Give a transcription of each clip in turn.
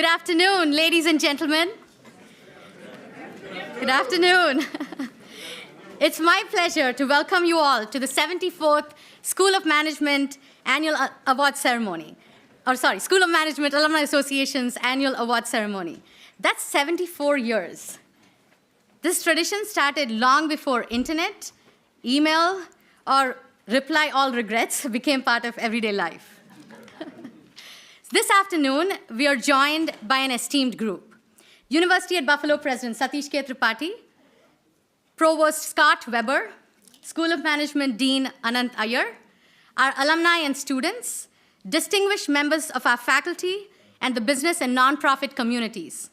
Good afternoon, ladies and gentlemen. Good afternoon. It's my pleasure to welcome you all to the 74th School of Management Annual Award Ceremony. School of Management Alumni Association's Annual Award Ceremony. That's 74 years. This tradition started long before internet, email, or reply all regrets became part of everyday life. This afternoon, we are joined by an esteemed group. University at Buffalo President Satish K. Tripathi, Provost Scott Weber, School of Management Dean Anant Iyer, our alumni and students, distinguished members of our faculty, and the business and nonprofit communities,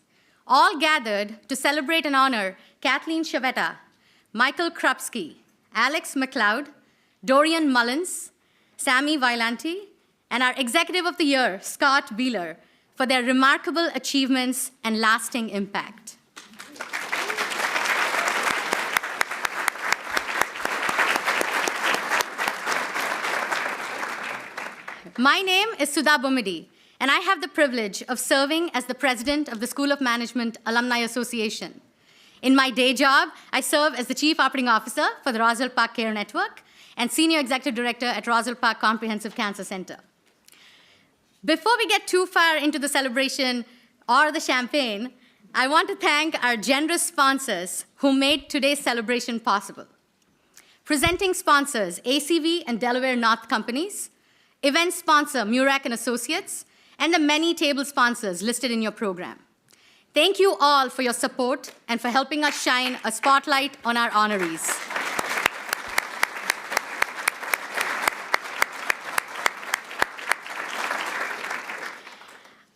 all gathered to celebrate and honor Kathleen Chiavetta, Michael Krupski, Alex McLeod, Dorian Mullens, Sammy Violante, and our Executive of the Year, Scott Bieler, for their remarkable achievements and lasting impact. My name is Sudha Bomidi, and I have the privilege of serving as the president of the School of Management Alumni Association. In my day job, I serve as the Chief Operating Officer for the Roswell Park Care Network and Senior Executive Director at Roswell Park Comprehensive Cancer Center. Before we get too far into the celebration or the champagne, I want to thank our generous sponsors who made today's celebration possible. Presenting sponsors, ACV and Delaware North Companies, event sponsor, Murak and Associates, and the many table sponsors listed in your program. Thank you all for your support and for helping us shine a spotlight on our honorees.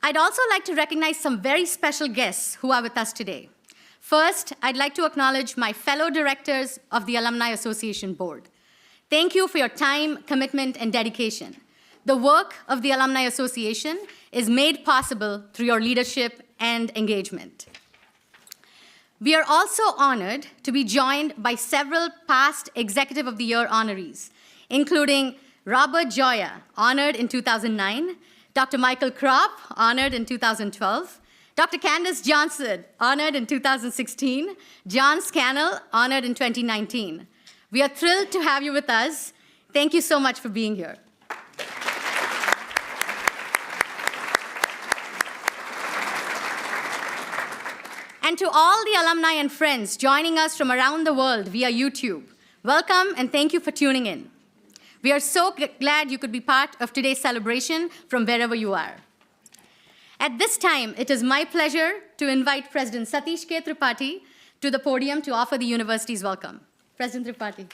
I'd also like to recognize some very special guests who are with us today. First, I'd like to acknowledge my fellow directors of the Alumni Association Board. Thank you for your time, commitment, and dedication. The work of the Alumni Association is made possible through your leadership and engagement. We are also honored to be joined by several past Executive of the Year honorees, including Robert Joya, honored in 2009, Dr. Michael Kropp, honored in 2012, Dr. Candace Johnson, honored in 2016, John Scannell, honored in 2019. We are thrilled to have you with us. Thank you so much for being here. And to all the alumni and friends joining us from around the world via YouTube, welcome and thank you for tuning in. We are so glad you could be part of today's celebration from wherever you are. At this time, it is my pleasure to invite President Satish K. Tripathi to the podium to offer the university's welcome. President Tripathi.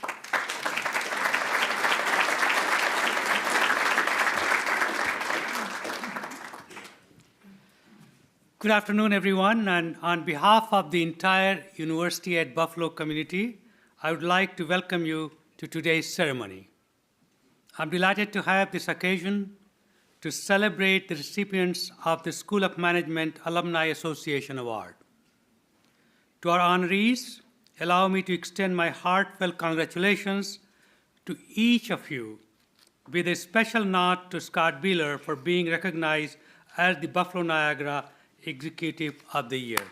Good afternoon, everyone, and on behalf of the entire University at Buffalo community, I would like to welcome you to today's ceremony. I'm delighted to have this occasion to celebrate the recipients of the School of Management Alumni Association Award. To our honorees, allow me to extend my heartfelt congratulations to each of you, with a special nod to Scott Bieler for being recognized as the Buffalo Niagara Executive of the Year.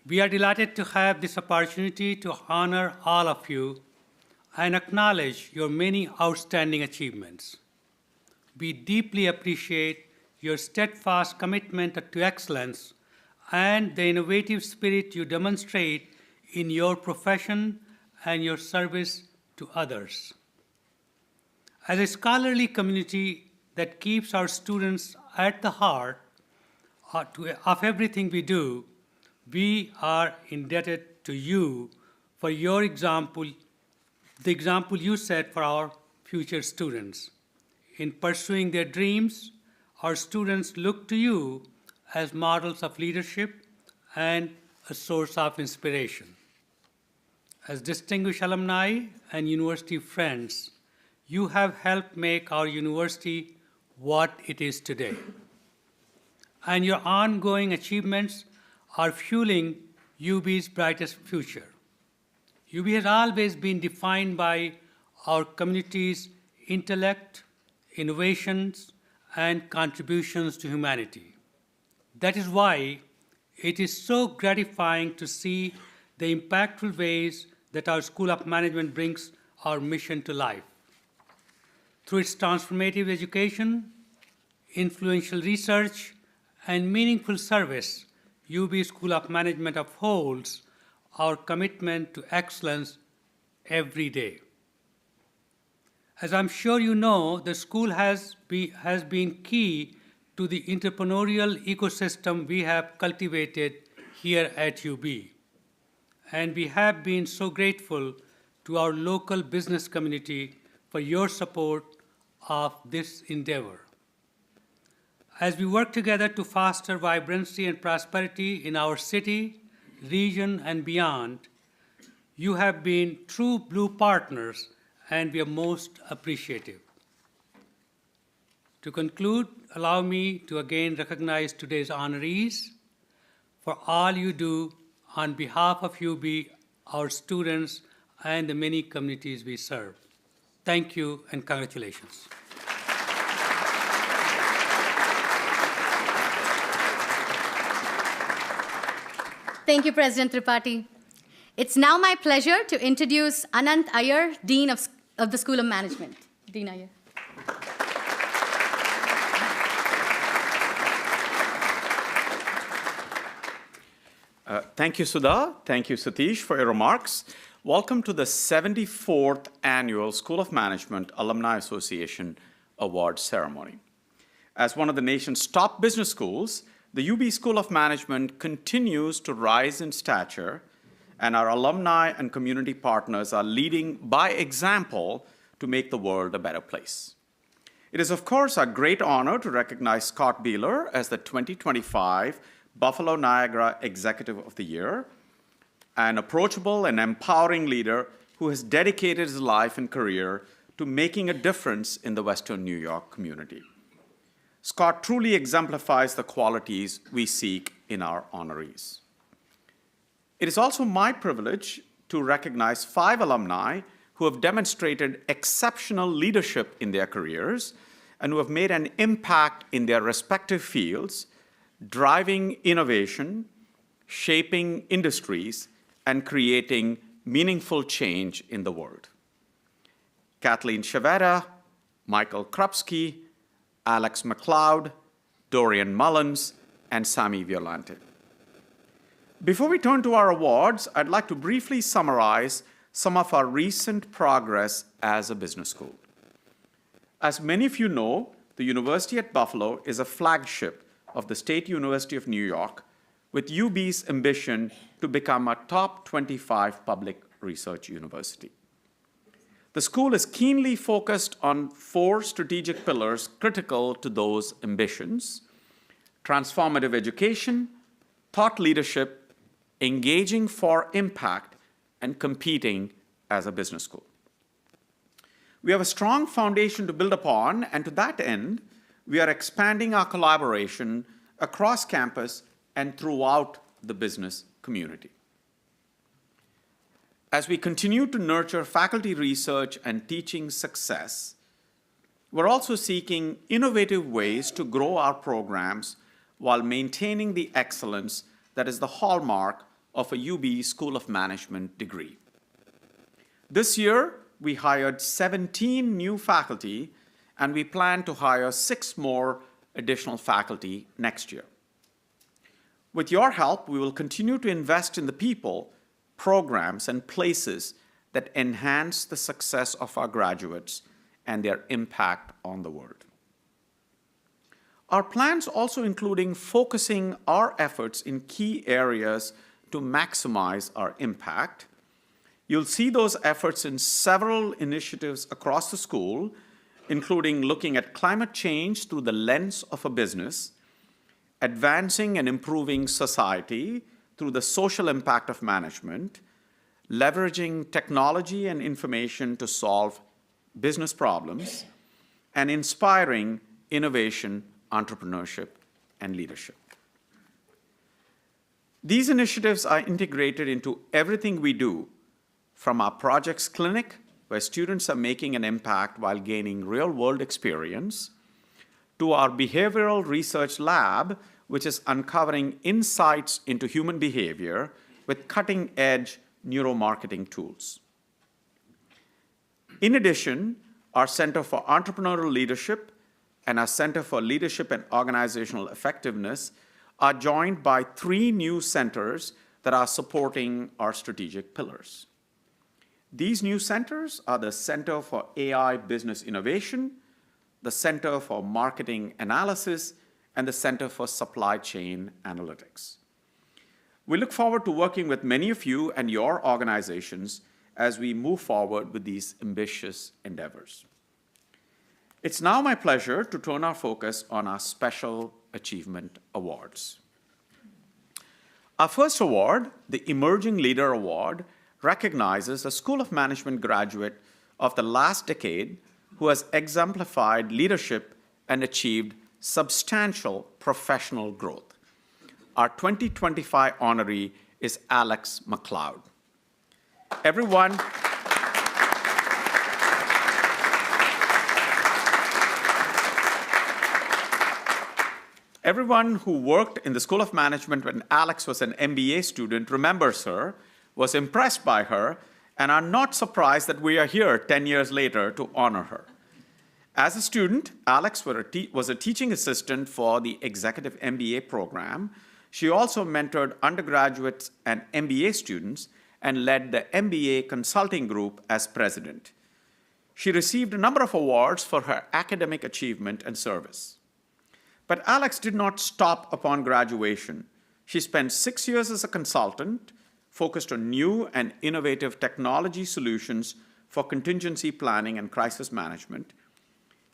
We are delighted to have this opportunity to honor all of you and acknowledge your many outstanding achievements. We deeply appreciate your steadfast commitment to excellence and the innovative spirit you demonstrate in your profession and your service to others. As a scholarly community that keeps our students at the heart of everything we do, we are indebted to you for your example, the example you set for our future students. In pursuing their dreams, our students look to you as models of leadership and a source of inspiration. As distinguished alumni and university friends, you have helped make our university what it is today. And your ongoing achievements are fueling UB's brightest future. UB has always been defined by our community's intellect, innovations, and contributions to humanity. That is why it is so gratifying to see the impactful ways that our School of Management brings our mission to life. Through its transformative education, influential research, and meaningful service, UB School of Management upholds our commitment to excellence every day. As I'm sure you know, the school has been key to the entrepreneurial ecosystem we have cultivated here at UB. And we have been so grateful to our local business community for your support of this endeavor. As we work together to foster vibrancy and prosperity in our city, region, and beyond, you have been true blue partners, and we are most appreciative. To conclude, allow me to again recognize today's honorees for all you do on behalf of UB, our students, and the many communities we serve. Thank you and congratulations. Thank you, President Tripathi. It's now my pleasure to introduce Anant Iyer, Dean of the School of Management. Dean Iyer. Thank you, Sudha. Thank you, Satish, for your remarks. Welcome to the 74th Annual School of Management Alumni Association Award Ceremony. As one of the nation's top business schools, the UB School of Management continues to rise in stature, and our alumni and community partners are leading by example to make the world a better place. It is, of course, a great honor to recognize Scott Bieler as the 2025 Buffalo Niagara Executive of the Year, an approachable and empowering leader who has dedicated his life and career to making a difference in the Western New York community. Scott truly exemplifies the qualities we seek in our honorees. It is also my privilege to recognize 5 alumni who have demonstrated exceptional leadership in their careers and who have made an impact in their respective fields, driving innovation, shaping industries, and creating meaningful change in the world. Kathleen Chiavetta, Michael Krupski, Alex McLeod, Dorian Mullens, and Sammy Violante. Before we turn to our awards, I'd like to briefly summarize some of our recent progress as a business school. As many of you know, the University at Buffalo is a flagship of the State University of New York, with UB's ambition to become a top 25 public research university. The school is keenly focused on 4 strategic pillars critical to those ambitions: transformative education, thought leadership, engaging for impact, and competing as a business school. We have a strong foundation to build upon, and to that end, we are expanding our collaboration across campus and throughout the business community. As we continue to nurture faculty research and teaching success, we're also seeking innovative ways to grow our programs while maintaining the excellence that is the hallmark of a UB School of Management degree. This year, we hired 17 new faculty, and we plan to hire 6 more additional faculty next year. With your help, we will continue to invest in the people, programs, and places that enhance the success of our graduates and their impact on the world. Our plans also including focusing our efforts in key areas to maximize our impact. You'll see those efforts in several initiatives across the school, including looking at climate change through the lens of a business, advancing and improving society through the social impact of management, leveraging technology and information to solve business problems, and inspiring innovation, entrepreneurship, and leadership. These initiatives are integrated into everything we do, from our projects clinic where students are making an impact while gaining real-world experience, to our behavioral research lab, which is uncovering insights into human behavior with cutting-edge neuromarketing tools. In addition, our Center for Entrepreneurial Leadership and our Center for Leadership and Organizational Effectiveness are joined by 3 new centers that are supporting our strategic pillars. These new centers are the Center for AI Business Innovation, the Center for Marketing Analysis, and the Center for Supply Chain Analytics. We look forward to working with many of you and your organizations as we move forward with these ambitious endeavors. It's now my pleasure to turn our focus on our Special Achievement Awards. Our first award, the Emerging Leader Award, recognizes a School of Management graduate of the last decade who has exemplified leadership and achieved substantial professional growth. Our 2025 honoree is Alex McLeod. Everyone who worked in the School of Management when Alex was an MBA student remembers her, was impressed by her, and are not surprised that we are here 10 years later to honor her. As a student, Alex was a teaching assistant for the Executive MBA program. She also mentored undergraduates and MBA students and led the MBA consulting group as president. She received a number of awards for her academic achievement and service. But Alex did not stop upon graduation. She spent 6 years as a consultant, focused on new and innovative technology solutions for contingency planning and crisis management.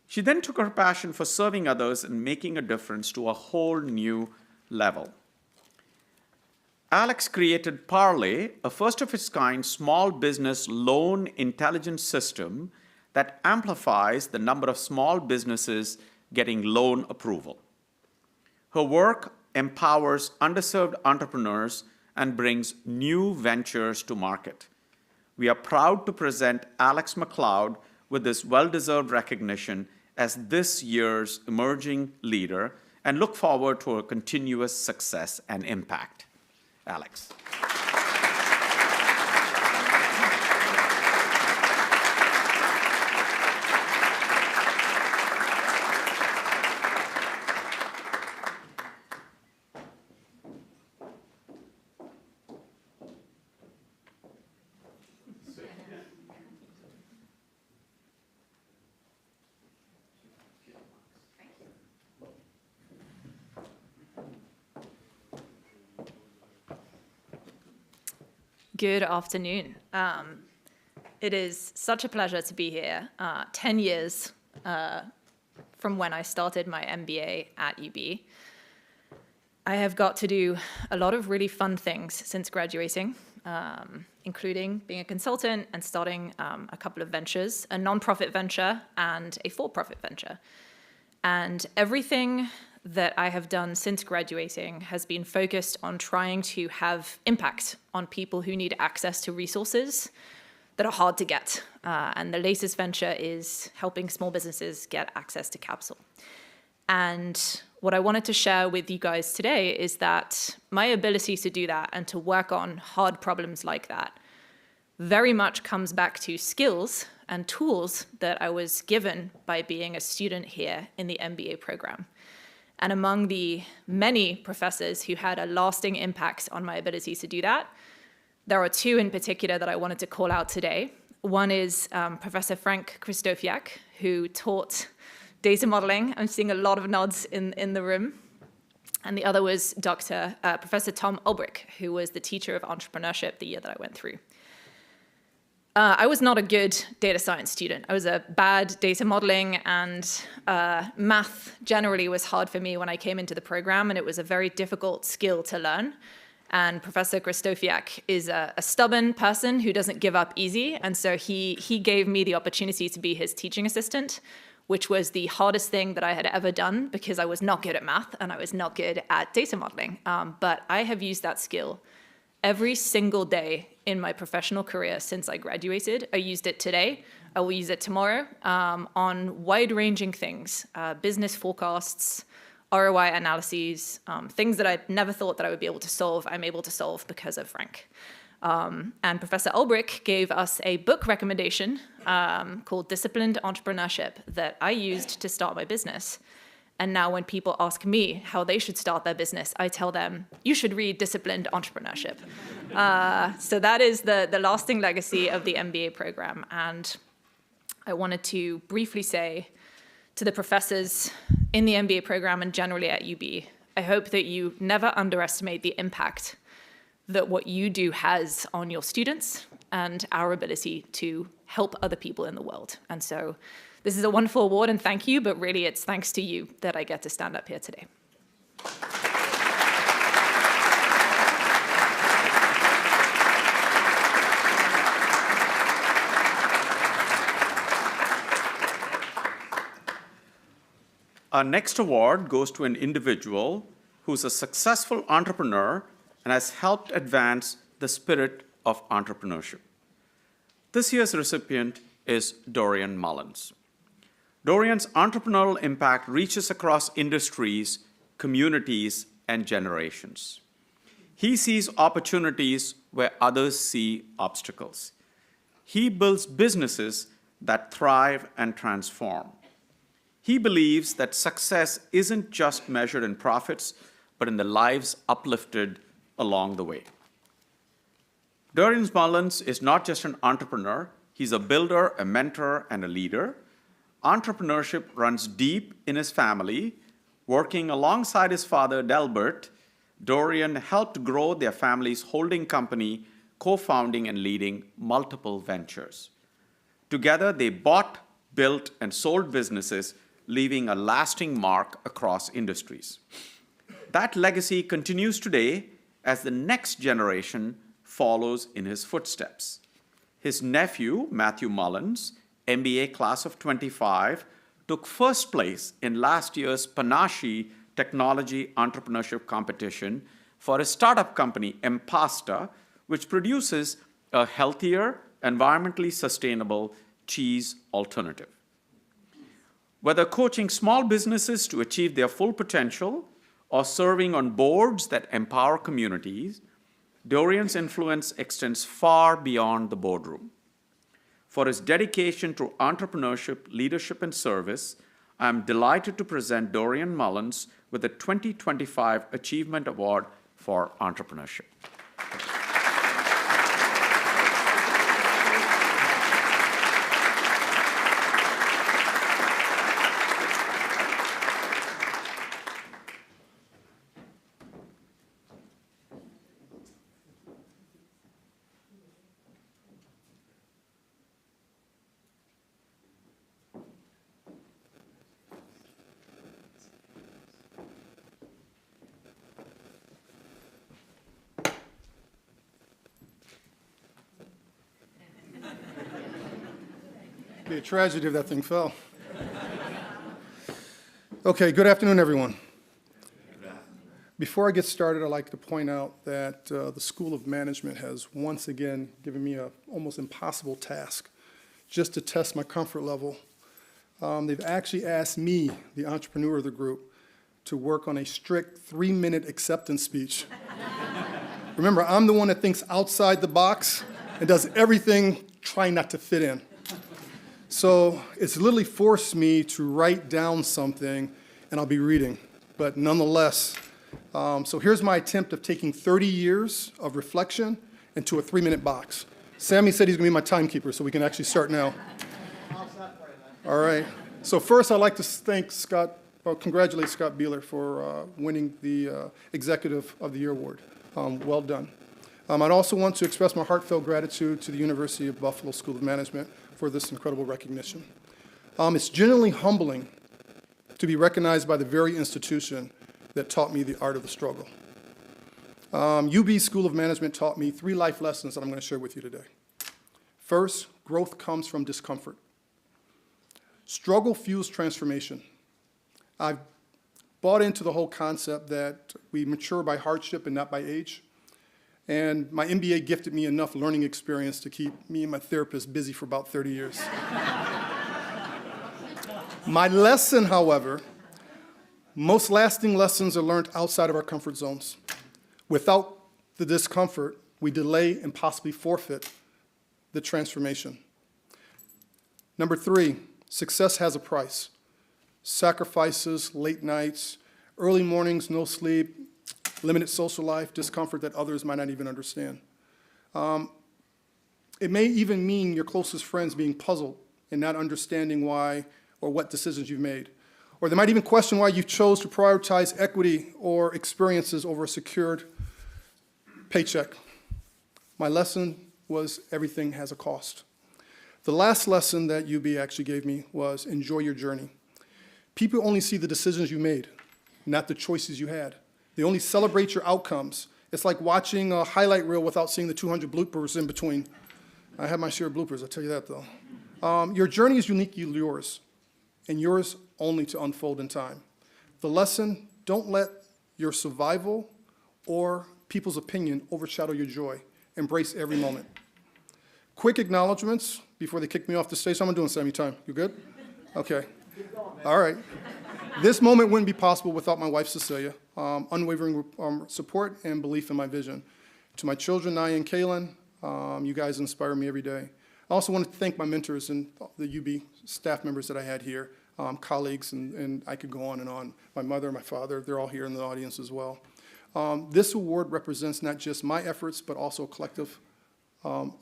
She then took her passion for serving others and making a difference to a whole new level. Alex created Parlay, a first-of-its-kind small business loan intelligence system that amplifies the number of small businesses getting loan approval. Her work empowers underserved entrepreneurs and brings new ventures to market. We are proud to present Alex McLeod with this well-deserved recognition as this year's emerging leader and look forward to her continuous success and impact. Alex. Good afternoon. It is such a pleasure to be here. 10 years from when I started my MBA at UB. I have got to do a lot of really fun things since graduating, including being a consultant and starting a couple of ventures, a nonprofit venture and a for-profit venture. And everything that I have done since graduating has been focused on trying to have impact on people who need access to resources that are hard to get. And the latest venture is helping small businesses get access to capital. And what I wanted to share with you guys today is that my ability to do that and to work on hard problems like that very much comes back to skills and tools that I was given by being a student here in the MBA program. And among the many professors who had a lasting impact on my ability to do that, there are two in particular that I wanted to call out today. One is Professor Frank Krzysztofiak, who taught data modeling. I'm seeing a lot of nods in the room. And the other was Professor Tom Ulbrich, who was the teacher of entrepreneurship the year that I went through. I was not a good data science student. I was a bad data modeling, and math generally was hard for me when I came into the program, and it was a very difficult skill to learn. And Professor Krzysztofiak is a stubborn person who doesn't give up easy, and so he gave me the opportunity to be his teaching assistant, which was the hardest thing that I had ever done because I was not good at math and I was not good at data modeling. But I have used that skill every single day in my professional career since I graduated. I used it today. I will use it tomorrow on wide-ranging things, business forecasts, ROI analyses, things that I never thought that I would be able to solve, I'm able to solve because of Frank. And Professor Ulbrich gave us a book recommendation called Disciplined Entrepreneurship that I used to start my business. And now when people ask me how they should start their business, I tell them, you should read Disciplined Entrepreneurship. So that is the lasting legacy of the MBA program. And I wanted to briefly say to the professors in the MBA program and generally at UB, I hope that you never underestimate the impact that what you do has on your students and our ability to help other people in the world. And so this is a wonderful award, and thank you, but really it's thanks to you that I get to stand up here today. Our next award goes to an individual who's a successful entrepreneur and has helped advance the spirit of entrepreneurship. This year's recipient is Dorian Mullens. Dorian's entrepreneurial impact reaches across industries, communities, and generations. He sees opportunities where others see obstacles. He builds businesses that thrive and transform. He believes that success isn't just measured in profits, but in the lives uplifted along the way. Dorian Mullens is not just an entrepreneur, he's a builder, a mentor, and a leader. Entrepreneurship runs deep in his family. Working alongside his father, Delbert, Dorian helped grow their family's holding company, co-founding and leading multiple ventures. Together, they bought, built, and sold businesses, leaving a lasting mark across industries. That legacy continues today as the next generation follows in his footsteps. His nephew, Matthew Mullens, MBA class of 25, took first place in last year's Panache Technology Entrepreneurship Competition for his startup company, Empasta, which produces a healthier, environmentally sustainable cheese alternative. Whether coaching small businesses to achieve their full potential or serving on boards that empower communities, Dorian's influence extends far beyond the boardroom. For his dedication to entrepreneurship, leadership, and service, I am delighted to present Dorian Mullens with the 2025 Achievement Award for Entrepreneurship. It'd be a tragedy if that thing fell. Okay, good afternoon, everyone. Before I get started, I'd like to point out that the School of Management has once again given me an almost impossible task just to test my comfort level. They've actually asked me, the entrepreneur of the group, to work on a strict 3-minute acceptance speech. Remember, I'm the one that thinks outside the box and does everything trying not to fit in. So it's literally forced me to write down something, and I'll be reading. But nonetheless, so here's my attempt of taking 30 years of reflection into a 3-minute box. Sammy said he's going to be my timekeeper, so we can actually start now. All right. So first, I'd like to congratulate Scott Bieler for winning the Executive of the Year award. Well done. I'd also want to express my heartfelt gratitude to the University of Buffalo School of Management for this incredible recognition. It's genuinely humbling to be recognized by the very institution that taught me the art of the struggle. UB School of Management taught me 3 life lessons that I'm going to share with you today. First, growth comes from discomfort. Struggle fuels transformation. I've bought into the whole concept that we mature by hardship and not by age. And my MBA gifted me enough learning experience to keep me and my therapist busy for about 30 years. My lesson, however, most lasting lessons are learned outside of our comfort zones. Without the discomfort, we delay and possibly forfeit the transformation. Number 3, success has a price. Sacrifices, late nights, early mornings, no sleep, limited social life, discomfort that others might not even understand. It may even mean your closest friends being puzzled and not understanding why or what decisions you've made. Or they might even question why you chose to prioritize equity or experiences over a secured paycheck. My lesson was everything has a cost. The last lesson that UB actually gave me was enjoy your journey. People only see the decisions you made, not the choices you had. They only celebrate your outcomes. It's like watching a highlight reel without seeing the 200 bloopers in between. I had my share of bloopers, I'll tell you that though. Your journey is uniquely yours, and yours only to unfold in time. The lesson, don't let your survival or people's opinion overshadow your joy. Embrace every moment. Quick acknowledgments before they kick me off the stage. How am I doing, Sammy? Time? You good? Okay. All right. This moment wouldn't be possible without my wife, Cecilia, unwavering support and belief in my vision. To my children, Naya and Kaylin, you guys inspire me every day. I also want to thank my mentors and the UB staff members that I had here, colleagues, and I could go on and on. My mother, my father, they're all here in the audience as well. This award represents not just my efforts, but also a collective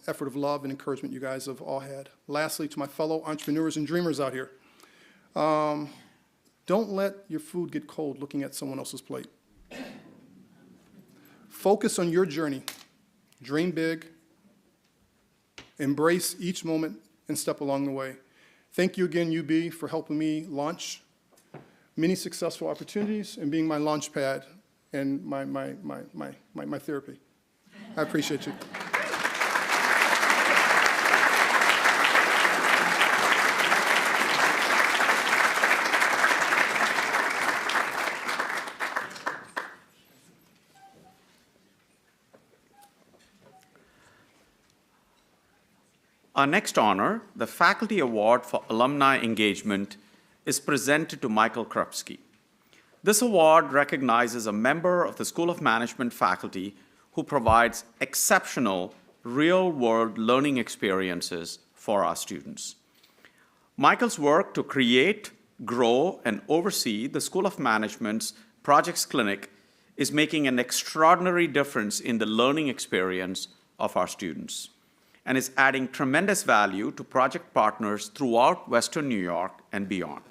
effort of love and encouragement you guys have all had. Lastly, to my fellow entrepreneurs and dreamers out here, don't let your food get cold looking at someone else's plate. Focus on your journey. Dream big. Embrace each moment and step along the way. Thank you again, UB, for helping me launch many successful opportunities and being my launch pad and my therapy. I appreciate you. Our next honor, the Faculty Award for Alumni Engagement, is presented to Michael Krupski. This award recognizes a member of the School of Management faculty who provides exceptional real-world learning experiences for our students. Michael's work to create, grow, and oversee the School of Management's Projects Clinic is making an extraordinary difference in the learning experience of our students, and is adding tremendous value to project partners throughout Western New York and beyond.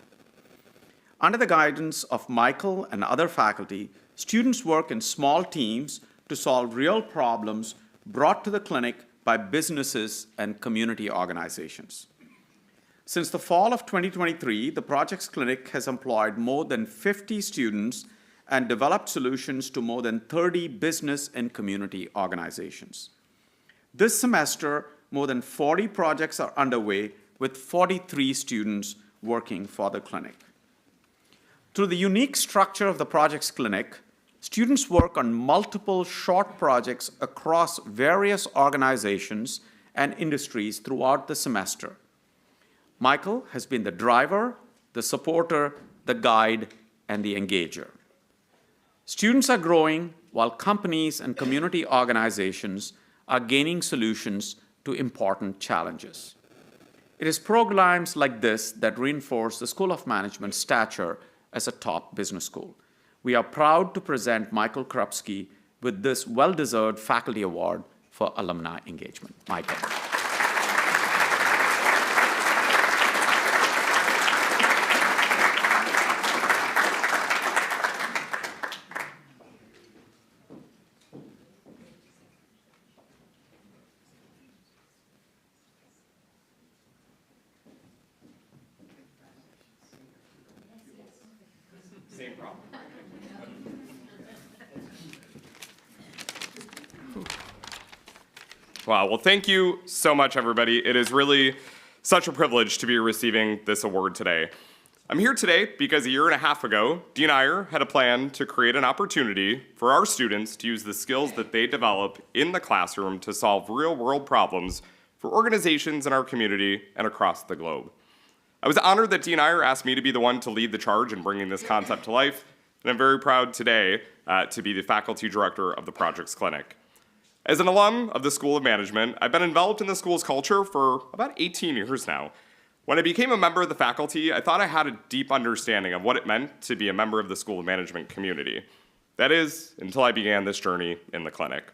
Under the guidance of Michael and other faculty, students work in small teams to solve real problems brought to the clinic by businesses and community organizations. Since the fall of 2023, the Projects Clinic has employed more than 50 students and developed solutions to more than 30 business and community organizations. This semester, more than 40 projects are underway with 43 students working for the clinic. Through the unique structure of the Projects Clinic, students work on multiple short projects across various organizations and industries throughout the semester. Michael has been the driver, the supporter, the guide, and the engager. Students are growing while companies and community organizations are gaining solutions to important challenges. It is programs like this that reinforce the School of Management's stature as a top business school. We are proud to present Michael Krupski with this well-deserved faculty award for alumni engagement. Michael. Same problem. Wow, well, thank you so much, everybody. It is really such a privilege to be receiving this award today. I'm here today because a year and a half ago, Dean Iyer had a plan to create an opportunity for our students to use the skills that they develop in the classroom to solve real-world problems for organizations in our community and across the globe. I was honored that Dean Iyer asked me to be the one to lead the charge in bringing this concept to life, and I'm very proud today to be the faculty director of the Projects Clinic. As an alum of the School of Management, I've been enveloped in the school's culture for about 18 years now. When I became a member of the faculty, I thought I had a deep understanding of what it meant to be a member of the School of Management community. That is, until I began this journey in the clinic.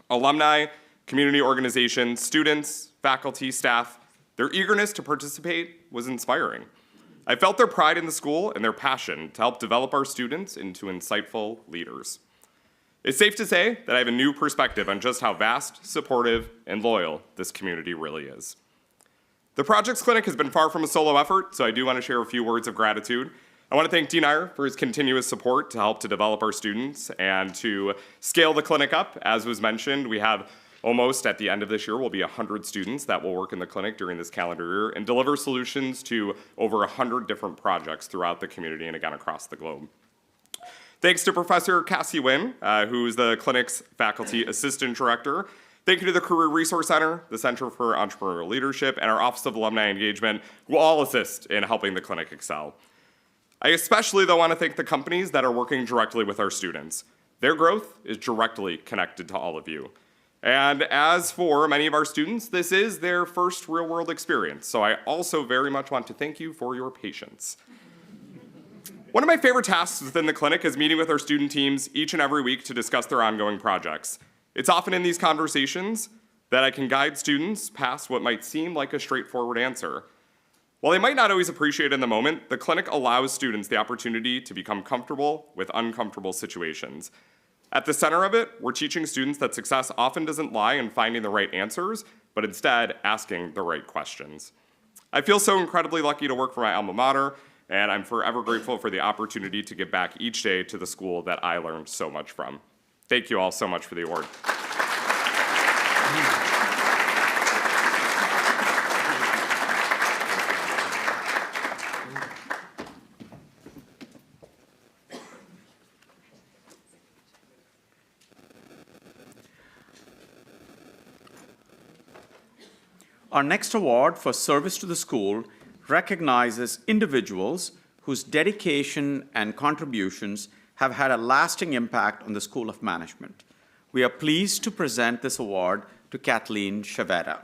Alumni, community organizations, students, faculty, staff, their eagerness to participate was inspiring. I felt their pride in the school and their passion to help develop our students into insightful leaders. It's safe to say that I have a new perspective on just how vast, supportive, and loyal this community really is. The Projects Clinic has been far from a solo effort, so I do want to share a few words of gratitude. I want to thank Dean Iyer for his continuous support to help to develop our students and to scale the clinic up. As was mentioned, we have almost, at the end of this year, will be 100 students that will work in the clinic during this calendar year and deliver solutions to over 100 different projects throughout the community and again across the globe. Thanks to Professor Cassie Wynn, who's the clinic's faculty assistant director. Thank you to the Career Resource Center, the Center for Entrepreneurial Leadership, and our Office of Alumni Engagement, who all assist in helping the clinic excel. I especially, though, want to thank the companies that are working directly with our students. Their growth is directly connected to all of you. And as for many of our students, this is their first real-world experience, so I also very much want to thank you for your patience. One of my favorite tasks within the clinic is meeting with our student teams each and every week to discuss their ongoing projects. It's often in these conversations that I can guide students past what might seem like a straightforward answer. While they might not always appreciate it in the moment, the clinic allows students the opportunity to become comfortable with uncomfortable situations. At the center of it, we're teaching students that success often doesn't lie in finding the right answers, but instead asking the right questions. I feel so incredibly lucky to work for my alma mater, and I'm forever grateful for the opportunity to give back each day to the school that I learned so much from. Thank you all so much for the award. Our next award for service to the school recognizes individuals whose dedication and contributions have had a lasting impact on the School of Management. We are pleased to present this award to Kathleen Chiavetta.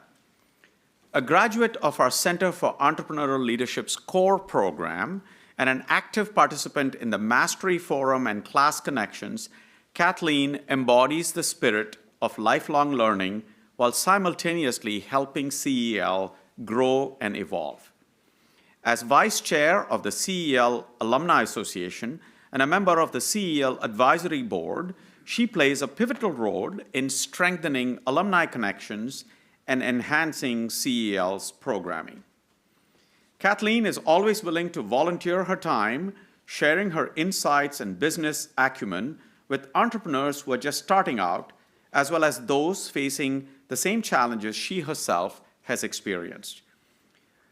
A graduate of our Center for Entrepreneurial Leadership's core program and an active participant in the Mastery Forum and Class Connections, Kathleen embodies the spirit of lifelong learning while simultaneously helping CEL grow and evolve. As Vice Chair of the CEL Alumni Association, and a member of the CEL Advisory Board, she plays a pivotal role in strengthening alumni connections and enhancing CEL's programming. Kathleen is always willing to volunteer her time, sharing her insights and business acumen with entrepreneurs who are just starting out, as well as those facing the same challenges she herself has experienced.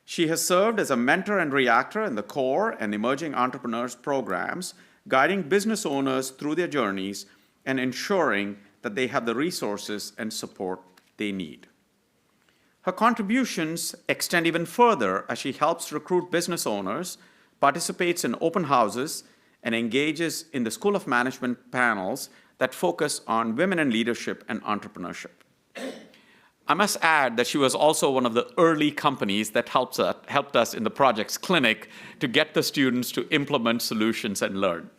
She has served as a mentor and reactor in the core and emerging entrepreneurs programs, guiding business owners through their journeys and ensuring that they have the resources and support they need. Her contributions extend even further as she helps recruit business owners, participates in open houses, and engages in the School of Management panels that focus on women in leadership and entrepreneurship. I must add that she was also one of the early companies that helped us in the Projects Clinic to get the students to implement solutions and learn.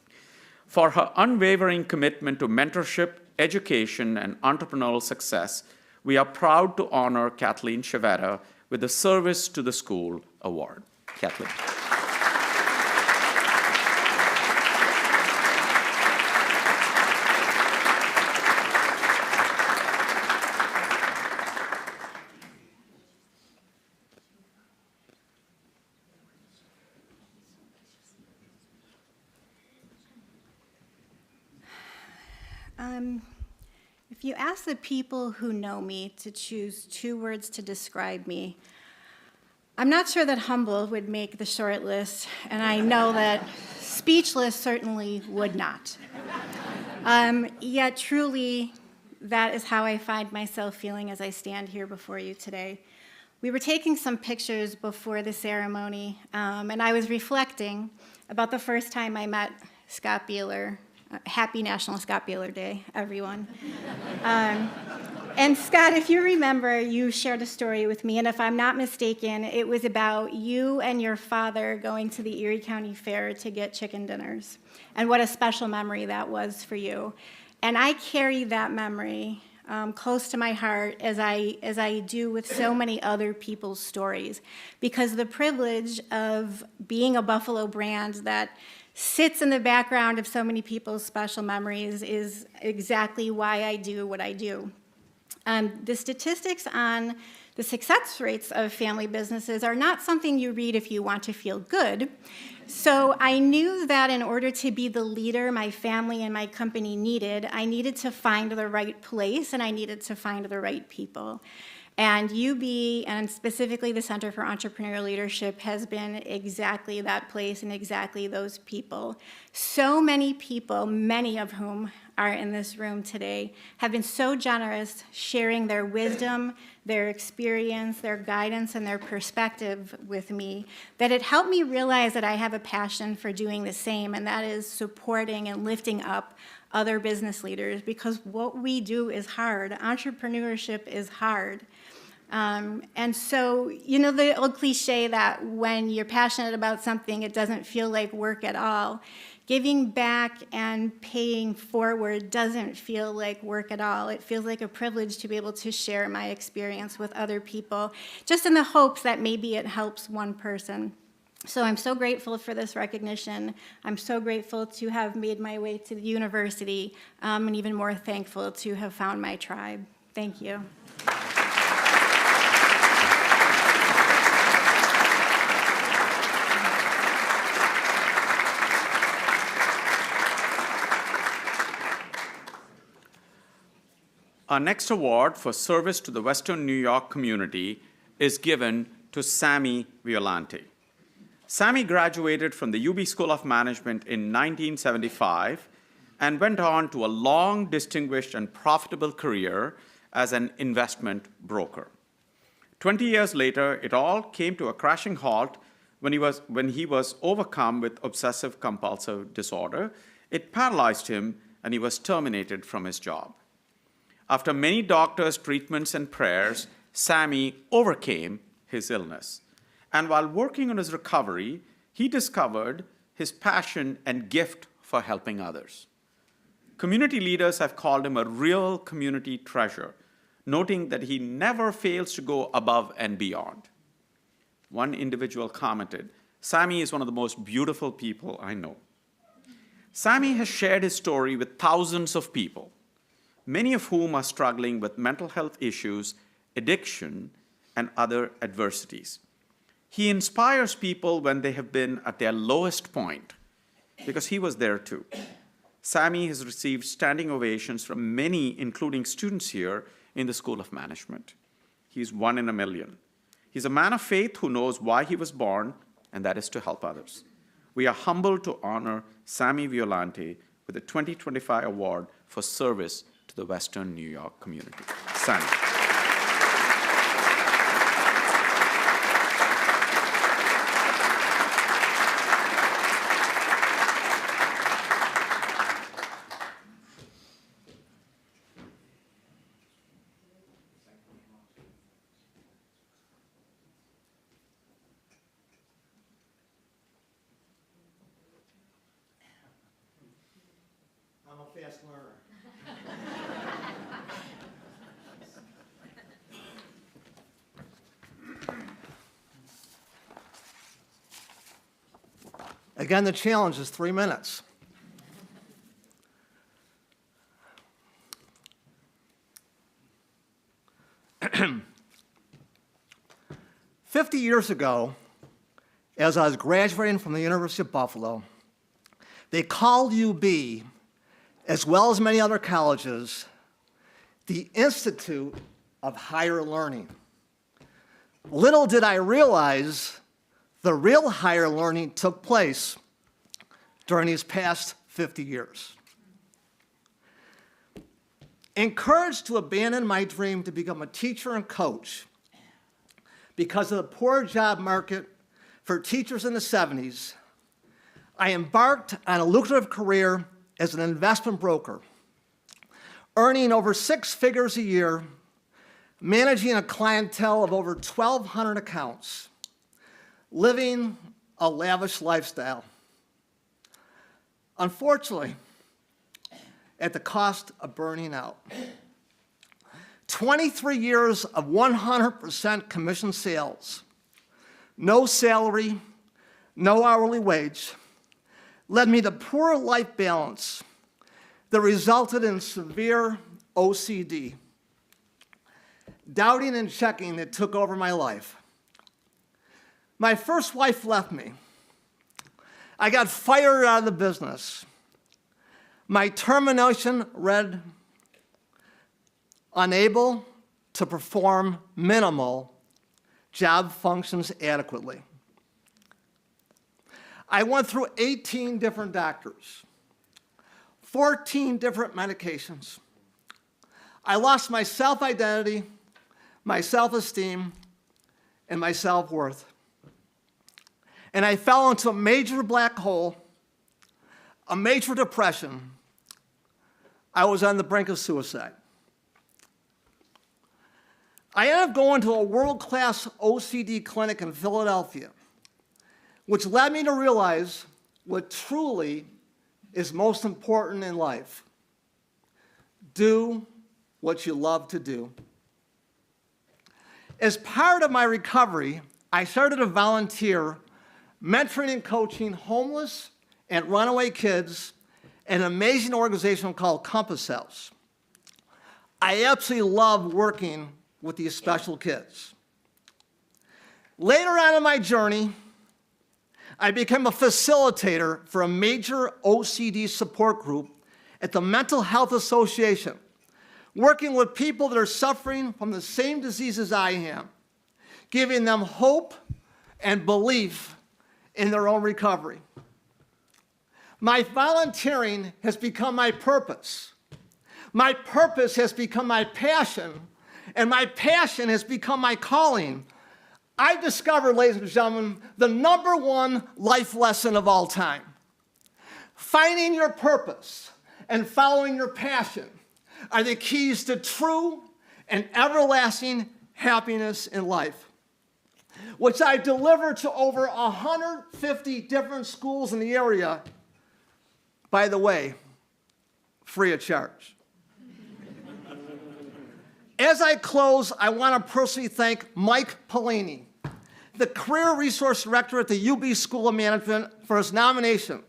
For her unwavering commitment to mentorship, education, and entrepreneurial success, we are proud to honor Kathleen Chiavetta with the Service to the School Award. Kathleen. If you ask the people who know me to choose 2 words to describe me, I'm not sure that humble would make the short list, and I know that speechless certainly would not. Yet truly, that is how I find myself feeling as I stand here before you today. We were taking some pictures before the ceremony, and I was reflecting about the first time I met Scott Bieler. Happy National Scott Bieler Day, everyone. And Scott, if you remember, you shared a story with me, and if I'm not mistaken, it was about you and your father going to the Erie County Fair to get chicken dinners, and what a special memory that was for you. And I carry that memory close to my heart as I do with so many other people's stories, because the privilege of being a Buffalo brand that sits in the background of so many people's special memories is exactly why I do what I do. The statistics on the success rates of family businesses are not something you read if you want to feel good. So I knew that in order to be the leader my family and my company needed, I needed to find the right place and I needed to find the right people. And UB, and specifically the Center for Entrepreneurial Leadership, has been exactly that place and exactly those people. So many people, many of whom are in this room today, have been so generous sharing their wisdom, their experience, their guidance, and their perspective with me, that it helped me realize that I have a passion for doing the same, and that is supporting and lifting up other business leaders, because what we do is hard. Entrepreneurship is hard. And so, you know, the old cliche that when you're passionate about something, it doesn't feel like work at all. Giving back and paying forward doesn't feel like work at all. It feels like a privilege to be able to share my experience with other people, just in the hopes that maybe it helps one person. So I'm so grateful for this recognition. I'm so grateful to have made my way to the university, and even more thankful to have found my tribe. Thank you. Our next award for service to the Western New York community is given to Sammy Violante. Sammy graduated from the UB School of Management in 1975 and went on to a long, distinguished, and profitable career as an investment broker. 20 years later, it all came to a crashing halt when he was overcome with obsessive-compulsive disorder. It paralyzed him, and he was terminated from his job. After many doctors' treatments and prayers, Sammy overcame his illness. And while working on his recovery, he discovered his passion and gift for helping others. Community leaders have called him a real community treasure, noting that he never fails to go above and beyond. One individual commented, "Sammy is one of the most beautiful people I know." Sammy has shared his story with thousands of people, many of whom are struggling with mental health issues, addiction, and other adversities. He inspires people when they have been at their lowest point, because he was there too. Sammy has received standing ovations from many, including students here in the School of Management. He's one in a million. He's a man of faith who knows why he was born, and that is to help others. We are humbled to honor Sammy Violante with the 2025 award for service to the Western New York community. Sammy. I'm a fast learner. Again, the challenge is 3 minutes. "50 years ago, as I was graduating from the University of Buffalo, they called UB, as well as many other colleges, the Institute of Higher Learning. Little did I realize the real higher learning took place during these past 50 years. Encouraged to abandon my dream to become a teacher and coach because of the poor job market for teachers in the 70s, I embarked on a lucrative career as an investment broker, earning over 6 figures a year, managing a clientele of over 1,200 accounts, living a lavish lifestyle. Unfortunately, at the cost of burning out. 23 years of 100% commission sales, no salary, no hourly wage, led me to poor life balance that resulted in severe OCD, doubting and checking that took over my life. My first wife left me. I got fired out of the business. My termination read, unable to perform minimal job functions adequately. I went through 18 different doctors, 14 different medications. I lost my self-identity, my self-esteem, and my self-worth. And I fell into a major black hole, a major depression. I was on the brink of suicide. I ended up going to a world-class OCD clinic in Philadelphia, which led me to realize what truly is most important in life. Do what you love to do. As part of my recovery, I started to volunteer mentoring and coaching homeless and runaway kids at an amazing organization called Compass House. I absolutely love working with these special kids. Later on in my journey, I became a facilitator for a major OCD support group at the Mental Health Association, working with people that are suffering from the same diseases I am, giving them hope and belief in their own recovery. My volunteering has become my purpose. My purpose has become my passion, and my passion has become my calling. I discovered, ladies and gentlemen, the #1 life lesson of all time. Finding your purpose and following your passion are the keys to true and everlasting happiness in life, which I deliver to over 150 different schools in the area, by the way, free of charge. As I close, I want to personally thank Mike Pellini, the Career Resource Director at the UB School of Management, for his nomination,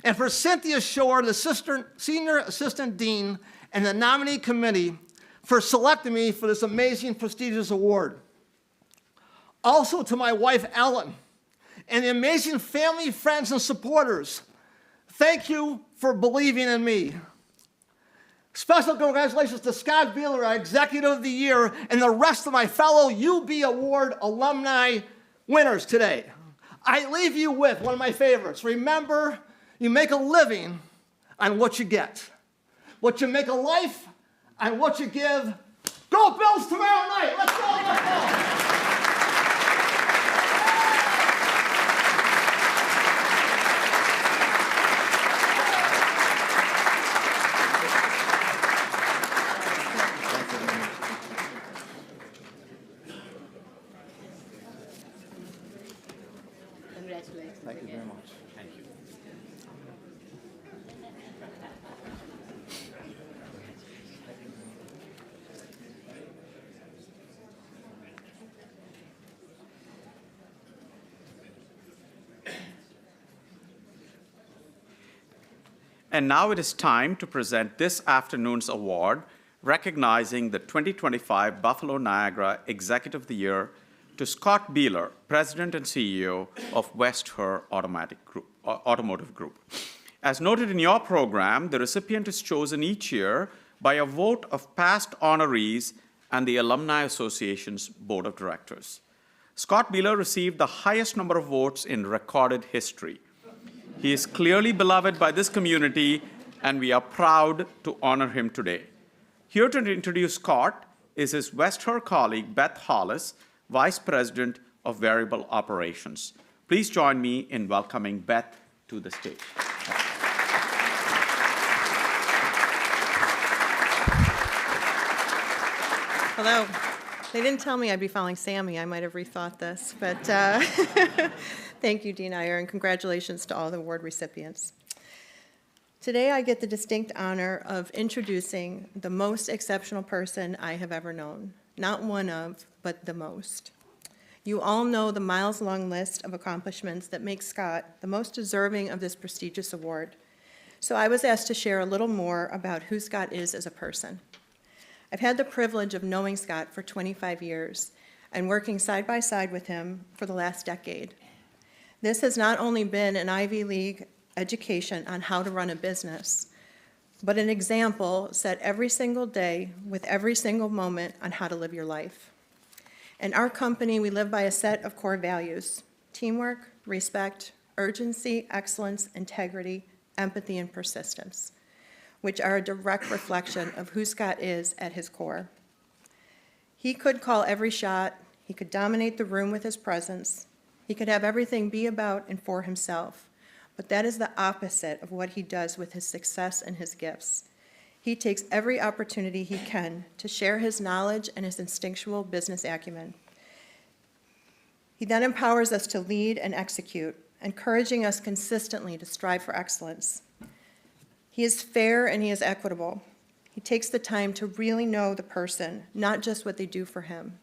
and for Cynthia Shore, the Senior Assistant Dean, and the nominee committee for selecting me for this amazing, prestigious award. Also to my wife, Ellen, and the amazing family, friends, and supporters, thank you for believing in me. Special congratulations to Scott Bieler, our Executive of the Year, and the rest of my fellow UB Award alumni winners today. I leave you with one of my favorites. Remember, you make a living on what you get. What you make a life on what you give. Go Bills tomorrow night. Let's go. Let's go. Congratulations. Thank you very much. Thank you. And now it is time to present this afternoon's award, recognizing the 2025 Buffalo Niagara Executive of the Year to Scott Bieler, President and CEO of Herr Automotive Group. As noted in your program, the recipient is chosen each year by a vote of past honorees and the Alumni Association's Board of Directors. Scott Bieler received the highest number of votes in recorded history. He is clearly beloved by this community, and we are proud to honor him today. Here to introduce Scott is his West Herr colleague, Beth Hollis, Vice President of Variable Operations. Please join me in welcoming Beth to the stage. Hello. They didn't tell me I'd be following Sammy. I might have rethought this, but thank you, Dean Iyer, and congratulations to all the award recipients. Today, I get the distinct honor of introducing the most exceptional person I have ever known. Not one of, but the most. You all know the miles-long list of accomplishments that make Scott the most deserving of this prestigious award. So I was asked to share a little more about who Scott is as a person. I've had the privilege of knowing Scott for 25 years and working side by side with him for the last decade. This has not only been an Ivy League education on how to run a business, but an example set every single day with every single moment on how to live your life. In our company, we live by a set of core values: teamwork, respect, urgency, excellence, integrity, empathy, and persistence, which are a direct reflection of who Scott is at his core. He could call every shot, he could dominate the room with his presence, he could have everything be about and for himself, but that is the opposite of what he does with his success and his gifts. He takes every opportunity he can to share his knowledge and his instinctual business acumen. He then empowers us to lead and execute, encouraging us consistently to strive for excellence. He is fair and he is equitable. He takes the time to really know the person, not just what they do for him.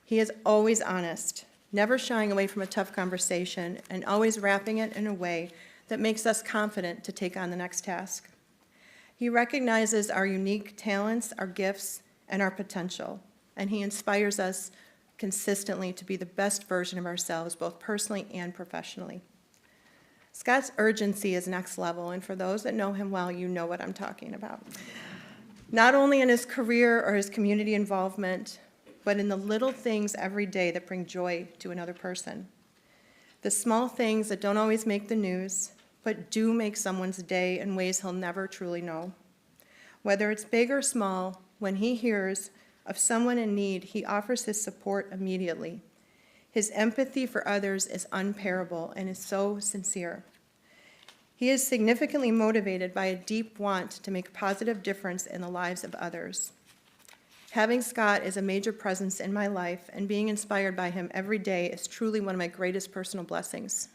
He is always honest, never shying away from a tough conversation, and always wrapping it in a way that makes us confident to take on the next task. He recognizes our unique talents, our gifts, and our potential, and he inspires us consistently to be the best version of ourselves, both personally and professionally. Scott's urgency is next level, and for those that know him well, you know what I'm talking about. Not only in his career or his community involvement, but in the little things every day that bring joy to another person. The small things that don't always make the news, but do make someone's day in ways he'll never truly know. Whether it's big or small, when he hears of someone in need, he offers his support immediately. His empathy for others is unparalleled and is so sincere. He is significantly motivated by a deep want to make a positive difference in the lives of others. Having Scott is a major presence in my life, and being inspired by him every day is truly one of my greatest personal blessings.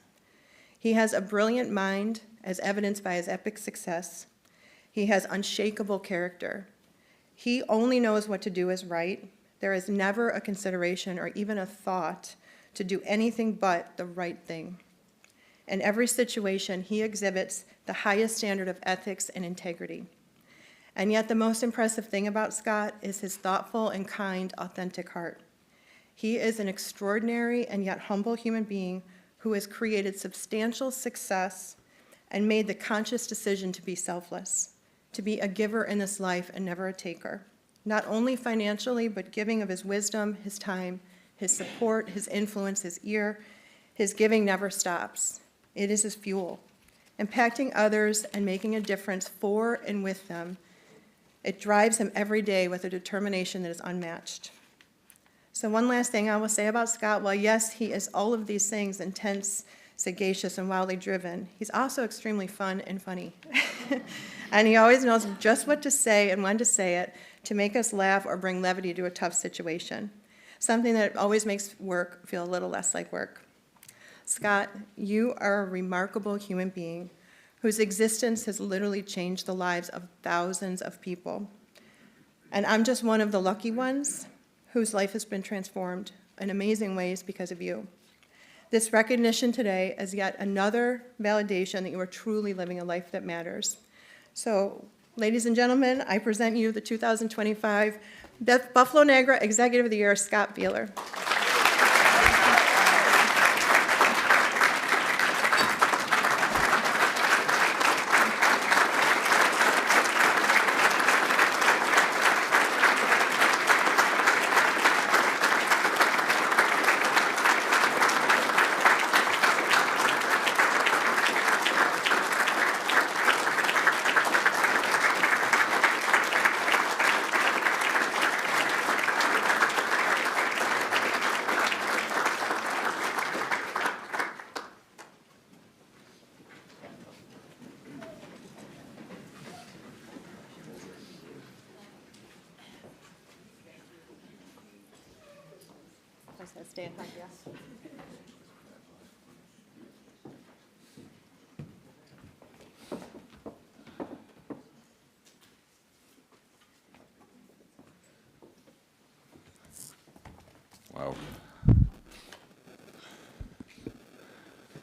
He has a brilliant mind, as evidenced by his epic success. He has unshakable character. He only knows what to do is right. There is never a consideration or even a thought to do anything but the right thing. In every situation, he exhibits the highest standard of ethics and integrity. And yet the most impressive thing about Scott is his thoughtful and kind, authentic heart. He is an extraordinary and yet humble human being who has created substantial success and made the conscious decision to be selfless, to be a giver in this life and never a taker, not only financially, but giving of his wisdom, his time, his support, his influence, his ear. His giving never stops. It is his fuel, impacting others and making a difference for and with them. It drives him every day with a determination that is unmatched. So one last thing I will say about Scott, while yes, he is all of these things, intense, sagacious, and wildly driven, he's also extremely fun and funny. And he always knows just what to say and when to say it to make us laugh or bring levity to a tough situation, something that always makes work feel a little less like work. Scott, you are a remarkable human being whose existence has literally changed the lives of thousands of people. And I'm just one of the lucky ones whose life has been transformed in amazing ways because of you. This recognition today is yet another validation that you are truly living a life that matters. So, ladies and gentlemen, I present you the 2025 Buffalo Niagara Executive of the Year, Scott Bieler. Just gonna stay in front, yes. Wow.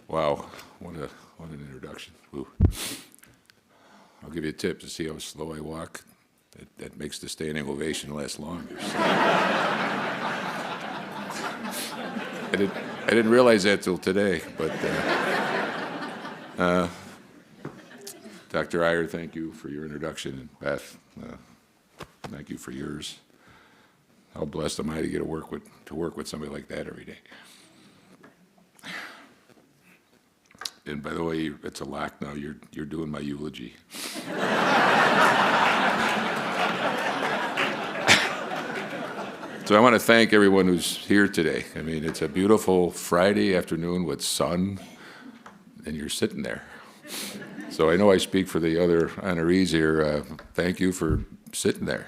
Wow, what an introduction. Ooh. I'll give you a tip to see how slow I walk. That makes the standing ovation last longer. So. I didn't realize that till today, but Dr. Iyer, thank you for your introduction, and Beth, thank you for yours. How blessed am I to get to work with somebody like that every day. And by the way, it's a lock now. You're doing my eulogy. So I want to thank everyone who's here today. I mean, it's a beautiful Friday afternoon with sun, and you're sitting there. So I know I speak for the other honorees here. Thank you for sitting there,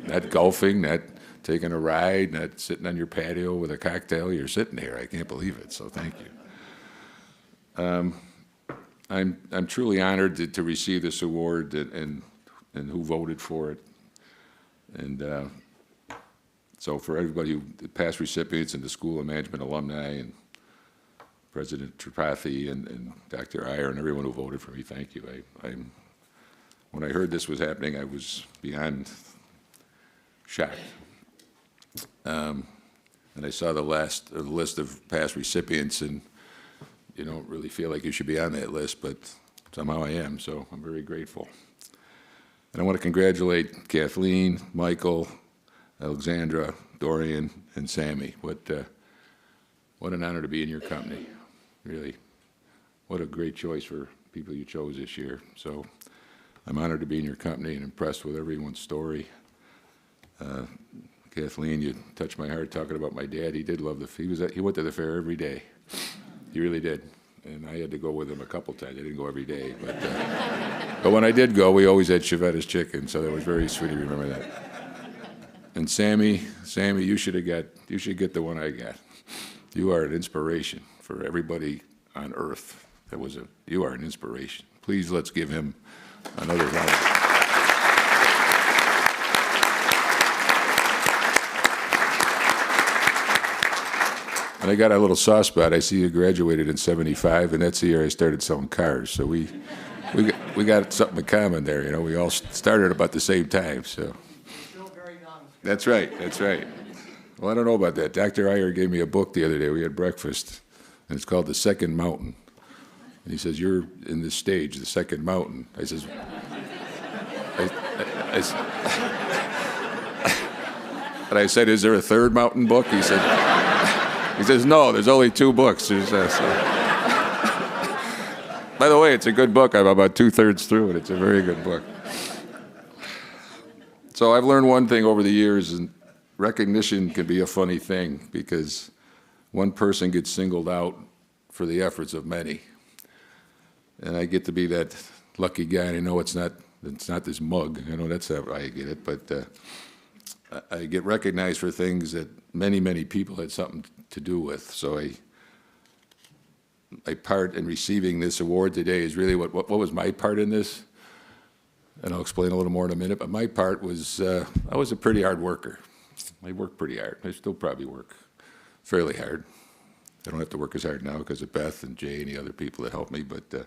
not golfing, not taking a ride, not sitting on your patio with a cocktail. You're sitting here. I can't believe it. So thank you. I'm truly honored to receive this award and who voted for it. And so for everybody, the past recipients and the School of Management alumni and President Tripathi and Dr. Iyer and everyone who voted for me, thank you. When I heard this was happening, I was beyond shocked. And I saw the list of past recipients, and you don't really feel like you should be on that list, but somehow I am, so I'm very grateful. And I want to congratulate Kathleen, Michael, Alexandra, Dorian, and Sammy. What an honor to be in your company, really. What a great choice for people you chose this year. So I'm honored to be in your company and impressed with everyone's story. Kathleen, you touched my heart talking about my dad. He did love he went to the fair every day. He really did. And I had to go with him a couple times. I didn't go every day, but when I did go, we always had Chiavetta's chicken, so that was very sweet to remember that. And Sammy, you should get the one I got. You are an inspiration for everybody on earth. You are an inspiration. Please, let's give him another round. And I got a little soft spot. I see you graduated in '75, and that's the year I started selling cars. So we got something in common there. You know, we all started about the same time. So. Still very young. That's right. Well, I don't know about that. Dr. Iyer gave me a book the other day. We had breakfast, and it's called The Second Mountain. And he says, "You're in this stage, the second mountain." I says, and I said, "Is there a third mountain book?" He says, "No, there's only two books." By the way, it's a good book. I'm about 2/3 through it. It's a very good book. So I've learned one thing over the years, and recognition can be a funny thing because one person gets singled out for the efforts of many. And I get to be that lucky guy, and I know it's not this mug. I know that's how I get it, but I get recognized for things that many, many people had something to do with. So my part in receiving this award today is really what was my part in this? And I'll explain a little more in a minute, but my part was I was a pretty hard worker. I worked pretty hard. I still probably work fairly hard. I don't have to work as hard now because of Beth and Jay and the other people that helped me, but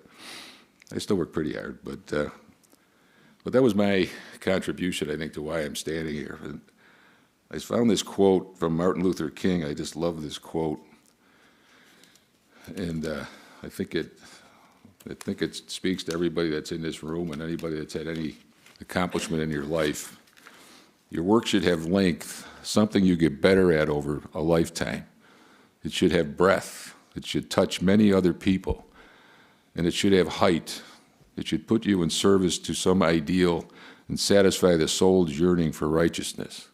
I still work pretty hard. But that was my contribution, I think, to why I'm standing here. And I found this quote from Martin Luther King. I just love this quote. And I think it speaks to everybody that's in this room and anybody that's had any accomplishment in your life. Your work should have length, something you get better at over a lifetime. It should have breadth. It should touch many other people. And it should have height. It should put you in service to some ideal and satisfy the soul's yearning for righteousness.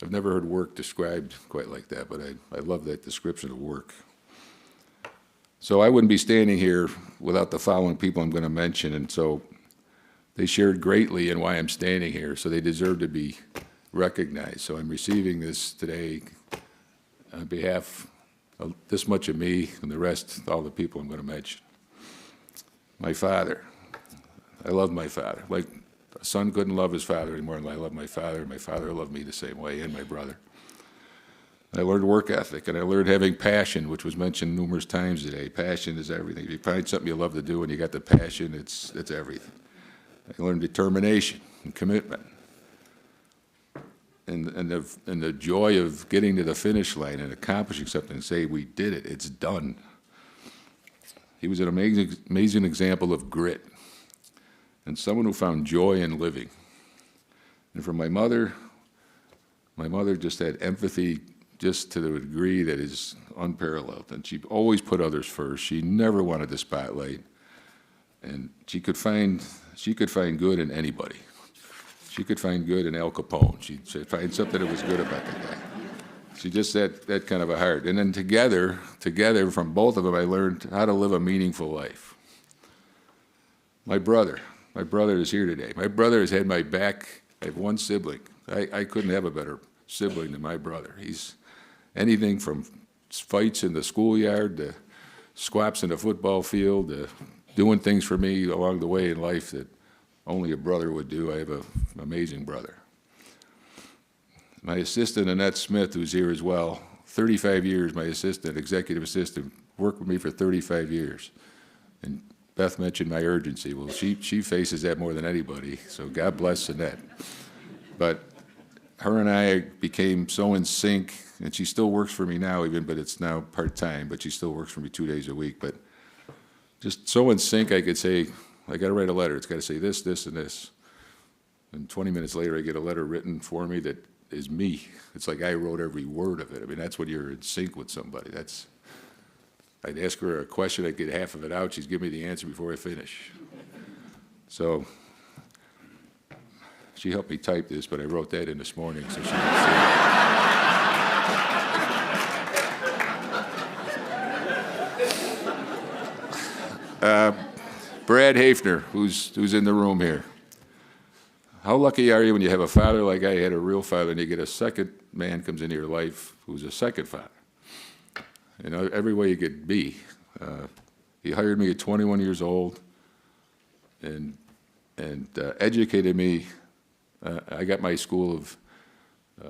I've never heard work described quite like that, but I love that description of work. So I wouldn't be standing here without the following people I'm going to mention, and so they shared greatly in why I'm standing here, so they deserve to be recognized. So I'm receiving this today on behalf of this much of me and the rest, all the people I'm going to mention. My father. I love my father. Like a son couldn't love his father anymore than I love my father. My father loved me the same way, and my brother. I learned work ethic, and I learned having passion, which was mentioned numerous times today. Passion is everything. If you find something you love to do and you got the passion, it's everything. I learned determination and commitment, and the joy of getting to the finish line and accomplishing something and say, we did it, it's done. He was an amazing example of grit and someone who found joy in living. And from my mother just had empathy just to the degree that is unparalleled. And she always put others first. She never wanted the spotlight. And she could find good in anybody. She could find good in Al Capone. She'd find something that was good about the guy. She just had that kind of a heart. And then together from both of them, I learned how to live a meaningful life. My brother is here today. My brother has had my back. I have one sibling. I couldn't have a better sibling than my brother. He's anything from fights in the schoolyard to squaps in the football field to doing things for me along the way in life that only a brother would do. I have an amazing brother. My assistant, Annette Smith, who's here as well, 35 years, my assistant, executive assistant, worked with me for 35 years. And Beth mentioned my urgency. Well, she faces that more than anybody, so God bless Annette. But her and I became so in sync, and she still works for me now even, but it's now part-time, but she still works for me 2 days a week. But just so in sync, I could say, I got to write a letter. It's got to say this, this, and this. And 20 minutes later, I get a letter written for me that is me. It's like I wrote every word of it. I mean, that's when you're in sync with somebody. I'd ask her a question, I'd get half of it out, she'd give me the answer before I finish. So she helped me type this, but I wrote that in this morning so she could see. Brad Hafner, who's in the room here. How lucky are you when you have a father like I had, a real father, and you get a second man comes into your life who's a second father? You know, every way you could be. He hired me at 21 years old and educated me. I got my school of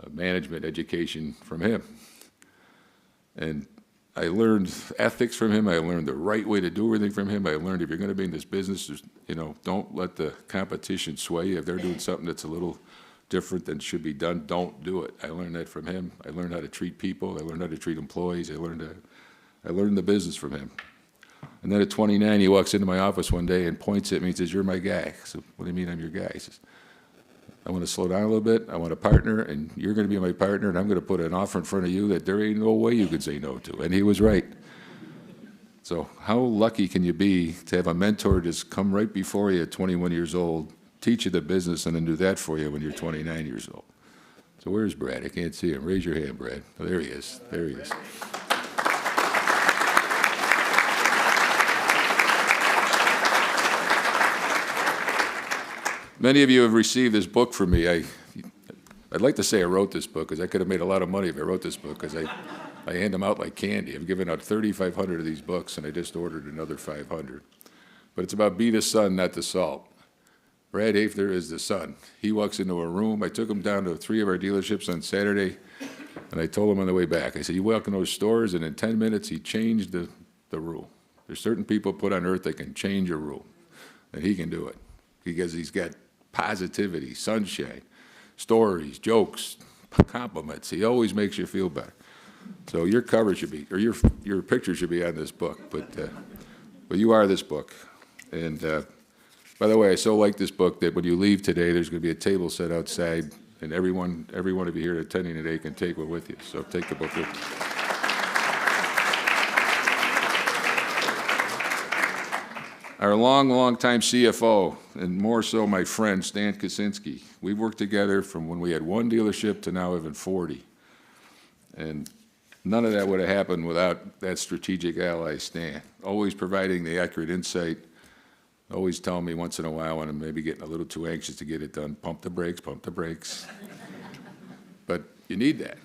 management education from him. And I learned ethics from him. I learned the right way to do everything from him. I learned if you're going to be in this business, don't let the competition sway you. If they're doing something that's a little different than should be done, don't do it. I learned that from him. I learned how to treat people. I learned how to treat employees. I learned the business from him. And then at 29, he walks into my office one day and points at me and says, "You're my guy." I said, "What do you mean I'm your guy?" He says, "I want to slow down a little bit. I want a partner, and you're going to be my partner, and I'm going to put an offer in front of you that there ain't no way you could say no to." And he was right. So how lucky can you be to have a mentor just come right before you at 21 years old, teach you the business, and then do that for you when you're 29 years old? So where's Brad? I can't see him. Raise your hand, Brad. Oh, there he is. There he is. Many of you have received this book from me. I'd like to say I wrote this book, because I could have made a lot of money if I wrote this book, because I hand them out like candy. I've given out 3,500 of these books, and I just ordered another 500. But it's about be the sun, not the salt. Brad Hafner is the sun. He walks into a room. I took him down to 3 of our dealerships on Saturday, and I told him on the way back, I said, you walk in those stores, and in 10 minutes, he changed the rule. There's certain people put on earth that can change a rule, and he can do it, because he's got positivity, sunshine, stories, jokes, compliments. He always makes you feel better. So your cover should be, or your picture should be on this book, but you are this book. And by the way, I so like this book that when you leave today, there's going to be a table set outside, and every one of you here attending today can take one with you. So take the book with you. Our long time CFO, and more so my friend, Stan Kaczynski. We've worked together from when we had 1 dealership to now having 40. And none of that would have happened without that strategic ally, Stan. Always providing the accurate insight, always telling me once in a while when I'm maybe getting a little too anxious to get it done, pump the brakes, pump the brakes. But you need that.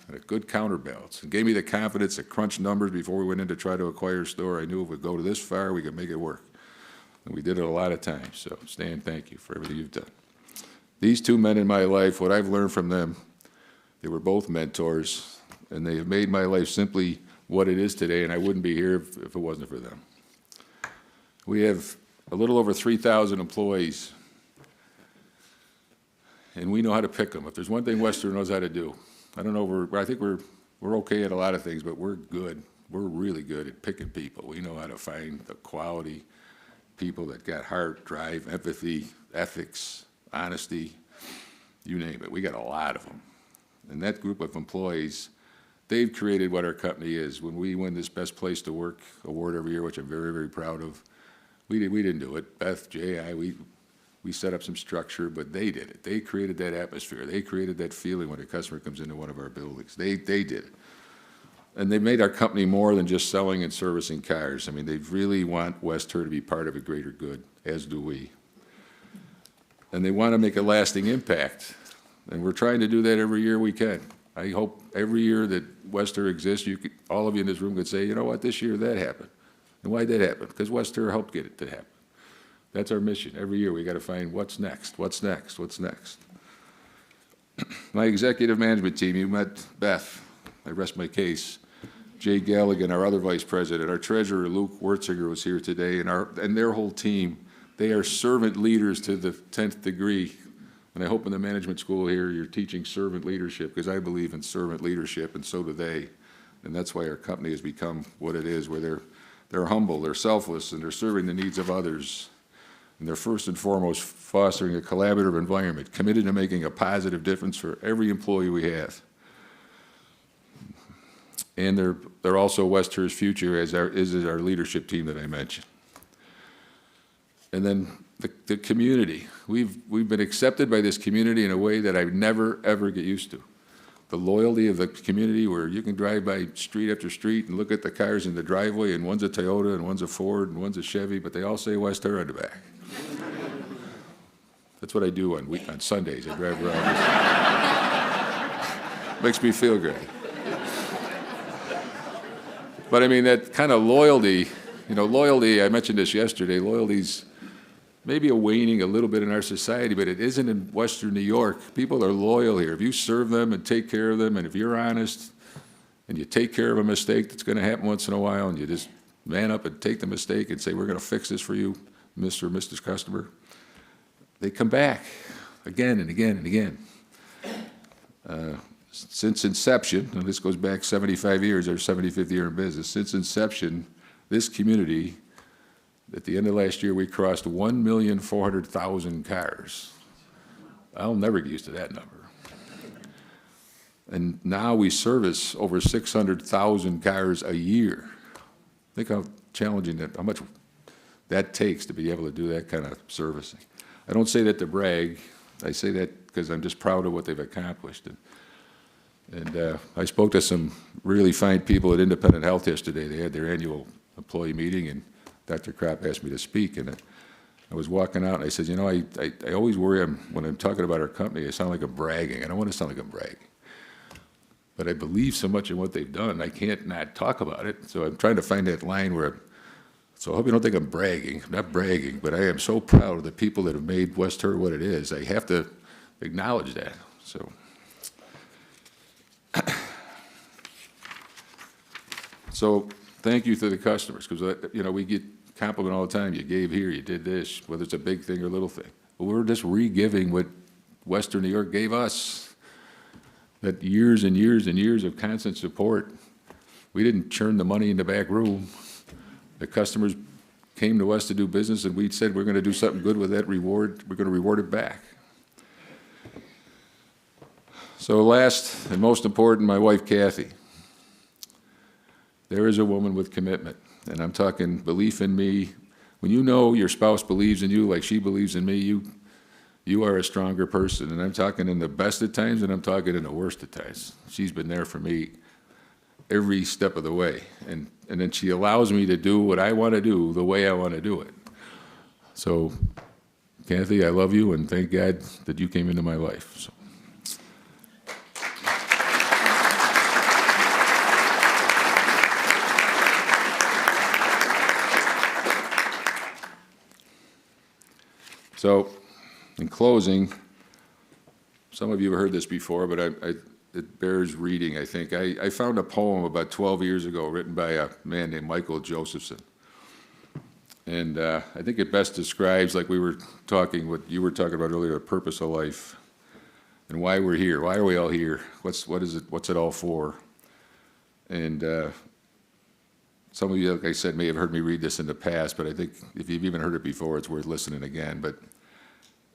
and a good counterbalance, and gave me the confidence to crunch numbers before we went in to try to acquire a store. I knew if we go to this far, we could make it work. And we did it a lot of times. So, Stan, thank you for everything you've done. These two men in my life, what I've learned from them, they were both mentors, and they have made my life simply what it is today, and I wouldn't be here if it wasn't for them. We have a little over 3,000 employees, and we know how to pick them. If there's one thing Western knows how to do, I don't know, I think we're okay at a lot of things, but we're good. We're really good at picking people. We know how to find the quality people that got heart, drive, empathy, ethics, honesty, you name it. We got a lot of them. And that group of employees, they've created what our company is. When we win this Best Place to Work award every year, which I'm very, very proud of, we didn't do it. Beth, Jay, we set up some structure, but they did it. They created that atmosphere. They created that feeling when a customer comes into one of our buildings. They did it. And they made our company more than just selling and servicing cars. I mean, they really want West Herr to be part of a greater good, as do we. And they want to make a lasting impact. And we're trying to do that every year we can. I hope every year that West Herr exists, all of you in this room could say, you know what, this year that happened. And why did that happen? Because West Herr helped get it to happen. That's our mission. Every year we got to find what's next, what's next, what's next. My executive management team, you met Beth. I rest my case. Jay Galligan, our other vice president, our treasurer, Luke Wertzinger, was here today, and their whole team. They are servant leaders to the 10th degree. And I hope in the management school here you're teaching servant leadership, because I believe in servant leadership, and so do they. And that's why our company has become what it is, where they're humble, they're selfless, and they're serving the needs of others. And they're first and foremost fostering a collaborative environment, committed to making a positive difference for every employee we have. And they're also West Herr's future, as our leadership team that I mentioned. And then the community. We've been accepted by this community in a way that I never, ever get used to. The loyalty of the community, where you can drive by street after street and look at the cars in the driveway, and one's a Toyota, and one's a Ford, and one's a Chevy, but they all say West Herr on the back. That's what I do on Sundays. I drive around. Makes me feel great. But I mean, that kind of loyalty, I mentioned this yesterday, loyalty's maybe a waning a little bit in our society, but it isn't in Western New York. People are loyal here. If you serve them and take care of them, and if you're honest and you take care of a mistake that's going to happen once in a while, and you just man up and take the mistake and say, we're going to fix this for you, Mr. or Mrs. Customer, they come back again and again and again. Since inception, and this goes back 75 years, our 75th year in business, since inception, this community, at the end of last year, we crossed 1,400,000 cars. I'll never get used to that number. And now we service over 600,000 cars a year. Think how challenging how much that takes to be able to do that kind of servicing. I don't say that to brag. I say that because I'm just proud of what they've accomplished. And I spoke to some really fine people at Independent Health yesterday. They had their annual employee meeting, and Dr. Kropp asked me to speak. And I was walking out, and I said, I always worry when I'm talking about our company, I sound like I'm bragging. I don't want to sound like I'm bragging. But I believe so much in what they've done, I can't not talk about it. So I'm trying to find that line where, so I hope you don't think I'm bragging. I'm not bragging, but I am so proud of the people that have made West Herr what it is. I have to acknowledge that. So thank you to the customers, because we get compliment all the time. You gave here, you did this, whether it's a big thing or a little thing. But we're just re-giving what Western New York gave us. That years and years and years of constant support. We didn't churn the money in the back room. The customers came to us to do business, and we said we're going to do something good with that reward. We're going to reward it back. So last and most important, my wife, Kathy. There is a woman with commitment, and I'm talking belief in me. When you know your spouse believes in you like she believes in me, you are a stronger person. And I'm talking in the best of times, and I'm talking in the worst of times. She's been there for me every step of the way. And then she allows me to do what I want to do the way I want to do it. So, Kathy, I love you, and thank God that you came into my life. So. So, in closing, some of you have heard this before, but it bears reading, I think. I found a poem about 12 years ago written by a man named Michael Josephson. And I think it best describes, like we were talking, what you were talking about earlier, the purpose of life and why we're here. Why are we all here? What's it all for? And some of you, like I said, may have heard me read this in the past, but I think if you've even heard it before, it's worth listening again. But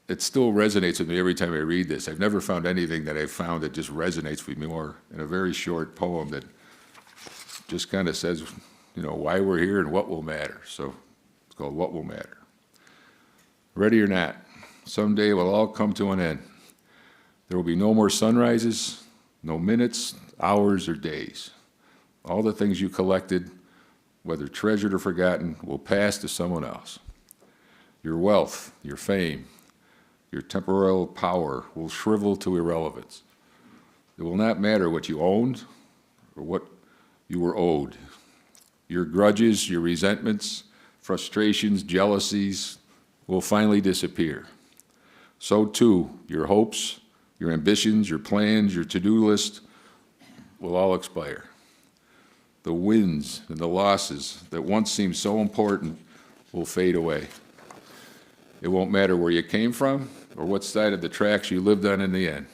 it still resonates with me every time I read this. I've never found anything that I've found that just resonates with me more in a very short poem that just kind of says, why we're here and what will matter. So it's called What Will Matter. Ready or not, someday it will all come to an end. There will be no more sunrises, no minutes, hours, or days. All the things you collected, whether treasured or forgotten, will pass to someone else. Your wealth, your fame, your temporal power will shrivel to irrelevance. It will not matter what you owned or what you were owed. Your grudges, your resentments, frustrations, jealousies will finally disappear. So too, your hopes, your ambitions, your plans, your to-do list will all expire. The wins and the losses that once seemed so important will fade away. It won't matter where you came from or what side of the tracks you lived on in the end.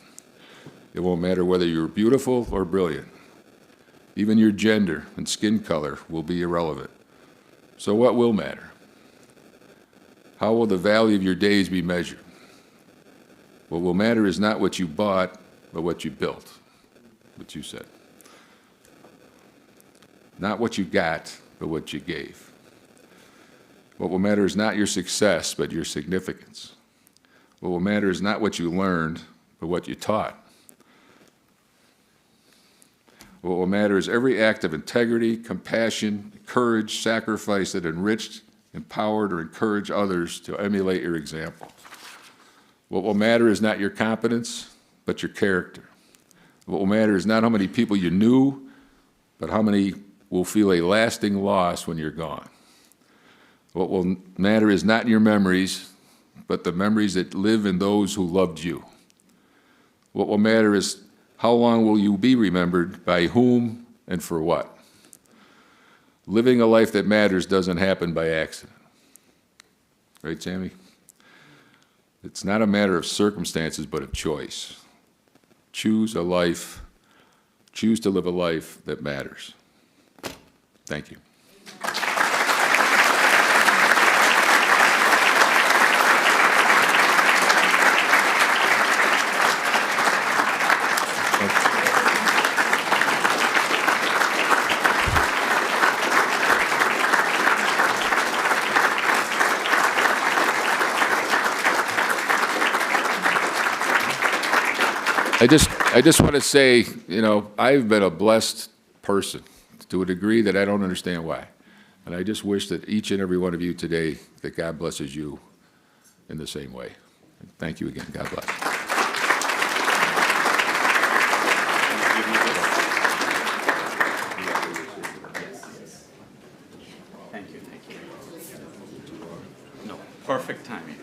It won't matter whether you're beautiful or brilliant. Even your gender and skin color will be irrelevant. So what will matter? How will the value of your days be measured? What will matter is not what you bought, but what you built, what you said. Not what you got, but what you gave. What will matter is not your success, but your significance. What will matter is not what you learned, but what you taught. What will matter is every act of integrity, compassion, courage, sacrifice that enriched, empowered, or encouraged others to emulate your example. What will matter is not your competence, but your character. What will matter is not how many people you knew, but how many will feel a lasting loss when you're gone. What will matter is not your memories, but the memories that live in those who loved you. What will matter is how long will you be remembered, by whom, and for what. Living a life that matters doesn't happen by accident. Right, Sammy? It's not a matter of circumstances, but of choice. Choose to live a life that matters. Thank you. I just want to say, I've been a blessed person to a degree that I don't understand why. And I just wish that each and every one of you today, that God blesses you in the same way. Thank you again. God bless. Thank you. No, perfect timing.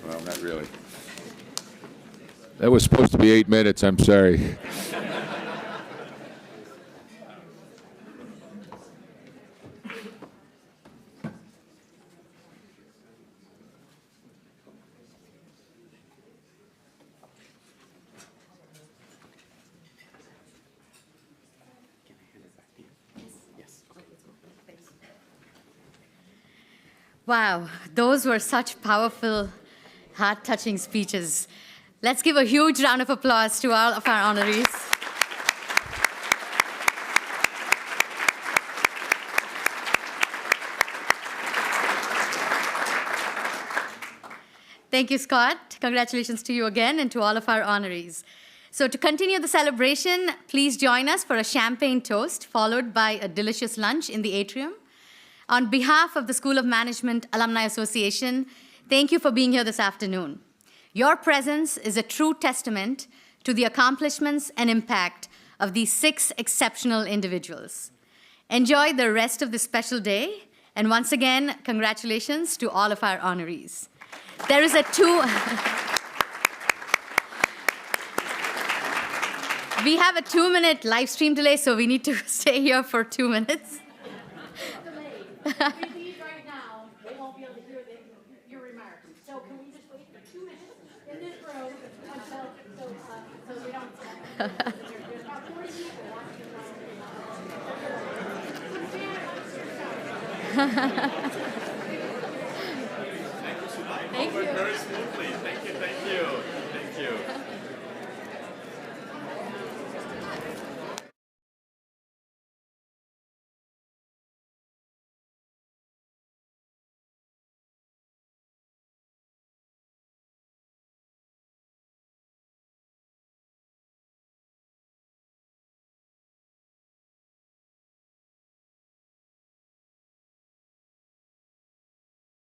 Well, not really. That was supposed to be 8 minutes. I'm sorry. Wow, those were such powerful, heart-touching speeches. Let's give a huge round of applause to all of our honorees. Thank you, Scott. Congratulations to you again and to all of our honorees. So to continue the celebration, please join us for a champagne toast, followed by a delicious lunch in the atrium. On behalf of the School of Management Alumni Association, thank you for being here this afternoon. Your presence is a true testament to the accomplishments and impact of these 6 exceptional individuals. Enjoy the rest of this special day, and once again, congratulations to all of our honorees. There is a We have a 2-minute live stream delay, so we need to stay here for 2 minutes. If we leave right now, they won't be able to hear your remarks. So can we just wait for 2 minutes in this room until so we don't. There's about 40 people watching.